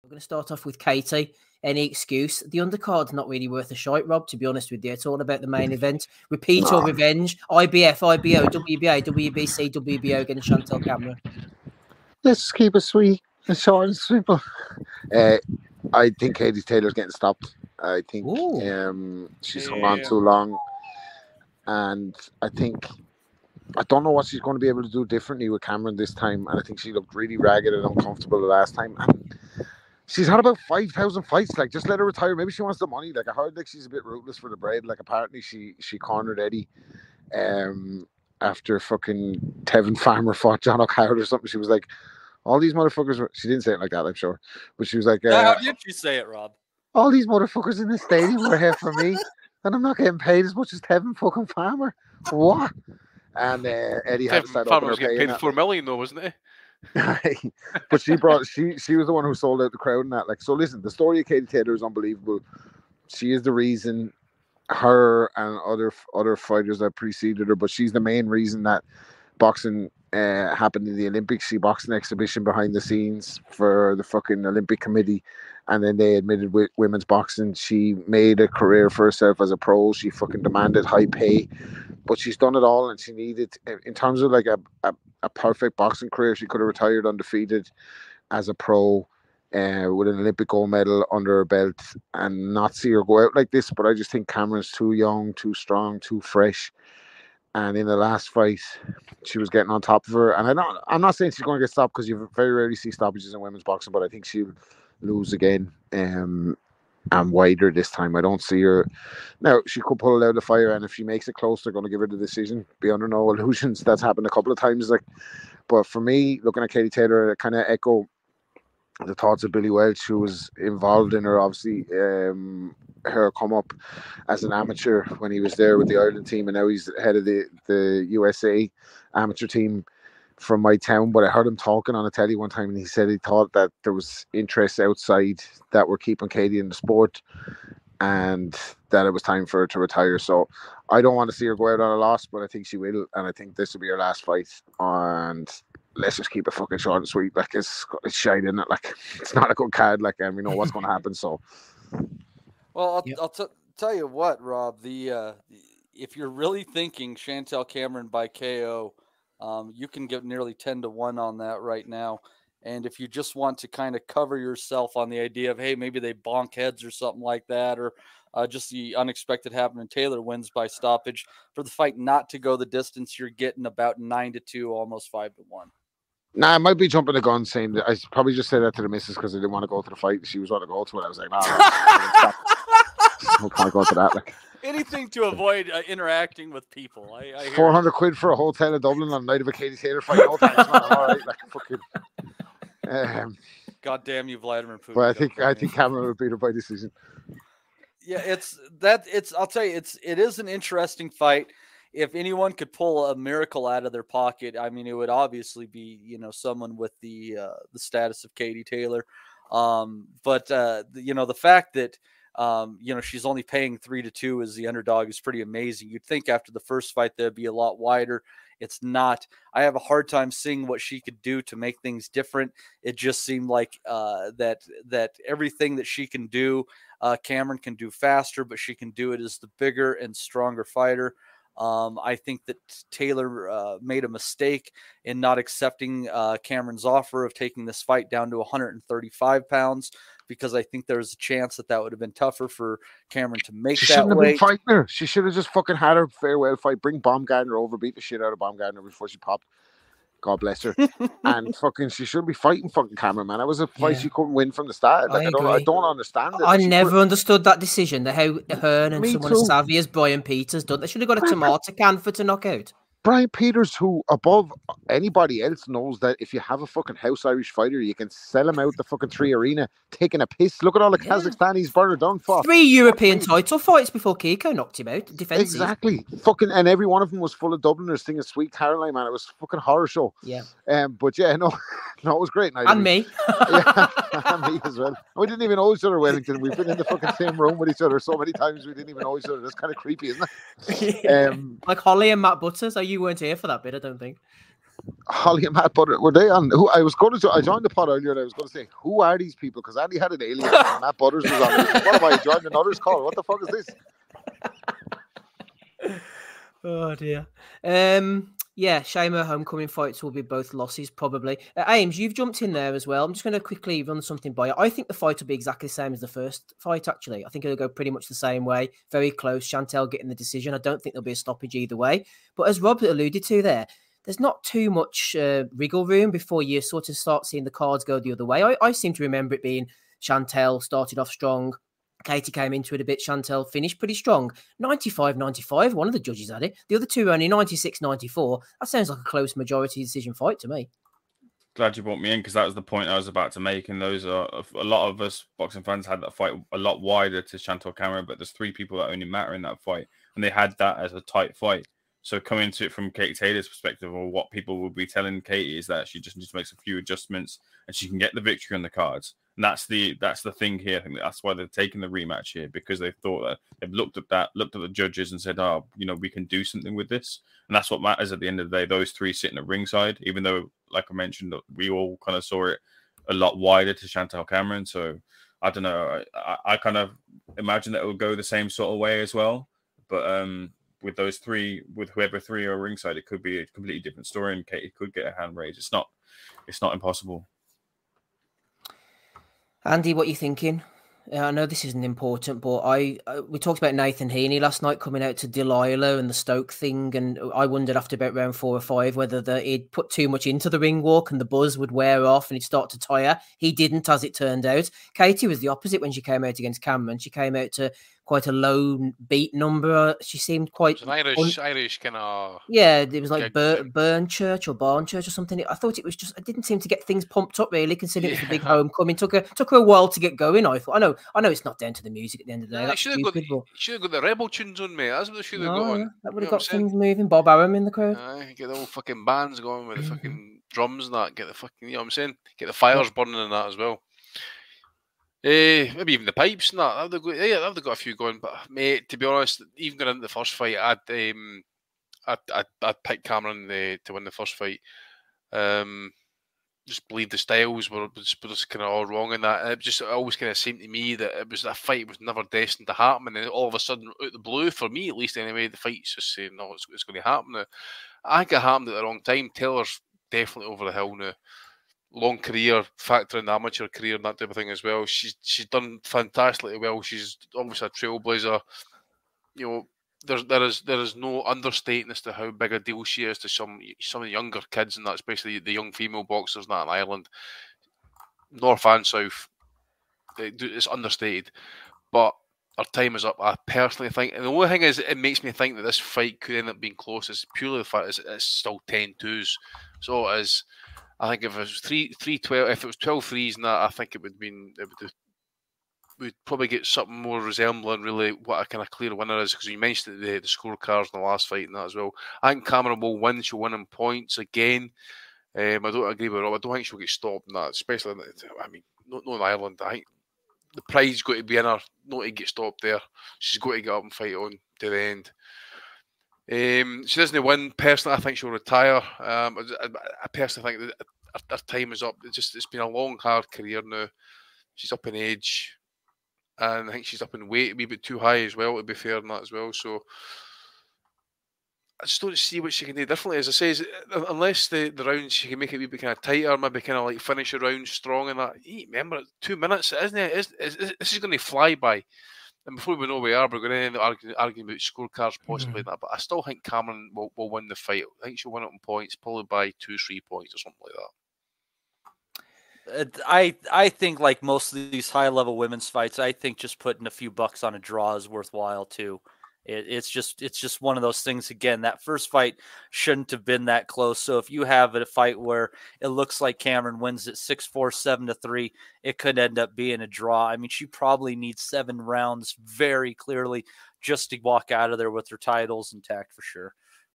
We're going to start off with Katie. Any excuse? The undercard's not really worth a shite, Rob, to be honest with you. It's all about the main event. Repeat or revenge. IBF, IBO, WBA, WBC, WBO against Chantel Cameron. Let's keep it sweet and short and simple. I think Katie Taylor's getting stopped. I think she's hung on too long. And I don't know what she's going to be able to do differently with Cameron this time. And I think she looked really ragged and uncomfortable the last time. And she's had about 5,000 fights. Like, just let her retire. Maybe she wants the money. Like, I heard like she's a bit ruthless for the bread. Like, apparently she cornered Eddie after fucking Tevin Farmer fought John O'Connor or something. She was like, all these motherfuckers were... She didn't say it like that, I'm sure. But she was like... how did you say it, Rob? All these motherfuckers in the stadium were here for me. And I'm not getting paid as much as Tevin fucking Farmer. What? And Eddie had to start Farmer was getting paid $4 million though, wasn't he? But she was the one who sold out the crowd and that. Like, so listen, the story of Katie Taylor is unbelievable. She is the reason, her and other fighters that preceded her, but she's the main reason that boxing happened in the Olympics. She boxed an exhibition behind the scenes for the fucking Olympic Committee, and then they admitted women's boxing. She made a career for herself as a pro. She fucking demanded high pay, but she's done it all, and she needed, in terms of like a perfect boxing career, she could have retired undefeated as a pro with an Olympic gold medal under her belt and not see her go out like this. But I just think Cameron's too young, too strong, too fresh. And in the last fight, she was getting on top of her. And I'm not saying she's going to get stopped, because you very rarely see stoppages in women's boxing, but I think she'll lose again and wider this time. I don't see her. Now, she could pull it out of the fire, and if she makes it close, they're going to give her the decision. Be under no illusions. That's happened a couple of times. Like, but for me, looking at Katie Taylor, I kind of echo the thoughts of Billy Welch, who was involved in her, obviously, her come up as an amateur when he was there with the Ireland team, and now he's head of the USA amateur team from my town. But I heard him talking on a telly one time, and he said he thought that there was interests outside that were keeping Katie in the sport, and that it was time for her to retire. So I don't want to see her go out on a loss, but I think she will, and I think this will be her last fight. And let's just keep it fucking short and sweet. Like, it's shite, isn't it? Like, it's not a good card. Like, and we know what's going to happen. So, well, I'll tell you what, Rob. If you're really thinking Chantel Cameron by KO, you can get nearly 10-1 on that right now. And if you just want to kind of cover yourself on the idea of, hey, maybe they bonk heads or something like that, or just the unexpected happened and Taylor wins by stoppage, for the fight not to go the distance, you're getting about 9-2, almost 5-1. Nah, I might be jumping the gun saying that. I probably just said that to the missus because I didn't want to go to the fight. She was want to go to it. I was like, no, no point going to that. Like, anything to avoid interacting with people. I hear 400 quid for a hotel in Dublin on the night of a Katie Taylor fight. No thanks, man. All right, like fucking. God damn you, Vladimir Putin. But I think Cameron would beat her by decision. Yeah, I'll tell you, it is an interesting fight. If anyone could pull a miracle out of their pocket, I mean, it would obviously be, someone with the status of Katie Taylor. But the fact that, she's only paying 3-2 as the underdog is pretty amazing. You'd think after the first fight, that'd be a lot wider. It's not. I have a hard time seeing what she could do to make things different. It just seemed like that everything that she can do, Cameron can do faster, but she can do it as the bigger and stronger fighter. I think that Taylor made a mistake in not accepting Cameron's offer of taking this fight down to 135 pounds, because I think there was a chance that would have been tougher for Cameron to make that weight. She shouldn't have been fighting her. She should have just fucking had her farewell fight, bring Baumgartner over, beat the shit out of Baumgartner before she popped. God bless her. And fucking, she shouldn't be fighting fucking Cameron, man. That was a fight she couldn't win from the start. Like, I don't understand it. I never understood that decision. How her and someone as savvy as Brian Peters done. They should have got a tomato can for to knock out. Brian Peters, who above anybody else knows that if you have a fucking house Irish fighter, you can sell him out the fucking 3 arena taking a piss. Look at all the Kazakhstanis Burner done for. 3 European title fights before Kiko knocked him out. Defensive. Exactly. Fucking, and every one of them was full of Dubliners singing Sweet Caroline, man. It was a fucking horror show. Yeah. But yeah, no, it was great. And me. Yeah, and me as well. We didn't even know each other, Wellington. We've been in the fucking same room with each other so many times we didn't even know each other. That's kind of creepy, isn't it? Like Holly and Matt Butters. Oh, you weren't here for that bit, I don't think. Holly and Matt Butter, were they on? Who I was going to? I joined the pod earlier, and I was going to say, who are these people? Because Andy had an alien, and Matt Butters was on. I was like, what am I joining another's call? What the fuck is this? Oh dear. Yeah, shame her homecoming fights will be both losses, probably. Ames, you've jumped in there as well. I'm just going to quickly run something by you. I think the fight will be exactly the same as the first fight, actually. I think it'll go pretty much the same way. Very close. Chantelle getting the decision. I don't think there'll be a stoppage either way. But as Rob alluded to there, there's not too much wriggle room before you sort of start seeing the cards go the other way. I seem to remember it being Chantelle started off strong. Katie came into it a bit. Chantelle finished pretty strong. 95-95, one of the judges had it. The other two only 96-94. That sounds like a close majority decision fight to me. Glad you brought me in, because that was the point I was about to make. And those are a lot of us boxing fans had that fight a lot wider to Chantelle Cameron, but there's 3 people that only matter in that fight, and they had that as a tight fight. So coming to it from Katie Taylor's perspective, or what people will be telling Katie, is that she just needs to make a few adjustments and she can get the victory on the cards. And that's the thing here. I think that's why they're taking the rematch here, because they thought that they've looked at the judges and said, oh, we can do something with this. And that's what matters at the end of the day. Those 3 sitting at ringside, even though, like I mentioned, we all kind of saw it a lot wider to Chantelle Cameron. So I don't know. I kind of imagine that it will go the same sort of way as well. But with those 3, with whoever 3 are ringside, it could be a completely different story, and Katie could get a hand raised. It's not impossible. Andy, what are you thinking? I know this isn't important, but we talked about Nathan Heaney last night coming out to Delilah and the Stoke thing, and I wondered after about round 4 or 5 whether he'd put too much into the ring walk and the buzz would wear off and he'd start to tire. He didn't, as it turned out. Katie was the opposite when she came out against Cameron. She came out to quite a low beat number. She seemed quite... It was an Irish kind of... Yeah, it was like Burn Church or something. I thought it was just... I didn't seem to get things pumped up, really, considering it was a big homecoming. Took her a while to get going, I thought. I know it's not down to the music at the end of the day. No, That's should have got the Rebel tunes on, mate. That's what they should have got on. Yeah. That would have got things moving. Bob Arum in the crowd. Get the whole fucking bands going with the fucking drums and that. Get the fucking... You know what I'm saying? Get the fires burning and that as well. Maybe even the pipes and that. They've got a few going. But mate, to be honest, even going into the first fight, I'd pick Cameron to win the first fight. Just believe the styles were just kind of all wrong in that. It always kind of seemed to me that it was that fight was never destined to happen, and then all of a sudden, out the blue, for me at least anyway, the fight's just saying no, it's going to happen now. I think it happened at the wrong time. Taylor's definitely over the hill now. Long career, factor in the amateur career and that type of thing as well. She's done fantastically well. She's obviously a trailblazer. There is no understating as to how big a deal she is to some of the younger kids, and that, especially the young female boxers in that Ireland, North and South. It's understated, but our time is up. I personally think, and the only thing is, it makes me think that this fight could end up being close. Is purely the fact that it's still 10-2s. So it is. I think if it was 3-12, if it was 12-3s and that, I think we'd probably get something more resembling really what a kind of clear winner is, because you mentioned the scorecards in the last fight and that as well. I think Cameron will win. She'll win in points again. I don't agree with Rob. I don't think she'll get stopped in that, especially not in Ireland. I think the pride's got to be in her, not to get stopped there. She's got to get up and fight on to the end. She doesn't win. Personally, I think she'll retire. I personally think that her time is up. It's been a long, hard career now. She's up in age, and I think she's up in weight a wee bit too high as well, to be fair on that as well. So I just don't see what she can do differently. As I say, unless the rounds she can make it a wee bit kind of tighter, maybe kind of like finish a round strong and that. Remember, 2 minutes, isn't it? This is going to fly by. And before we know where we are, we're going to end up arguing about scorecards possibly that. But I still think Cameron will win the fight. I think she'll win it on points, probably by 2-3 points or something like that. I think, like most of these high-level women's fights, I think just putting a few bucks on a draw is worthwhile too. It's just one of those things. Again, that first fight shouldn't have been that close. So if you have a fight where it looks like Cameron wins it 6-4, 7-3, it could end up being a draw. I mean, she probably needs 7 rounds very clearly just to walk out of there with her titles intact for sure.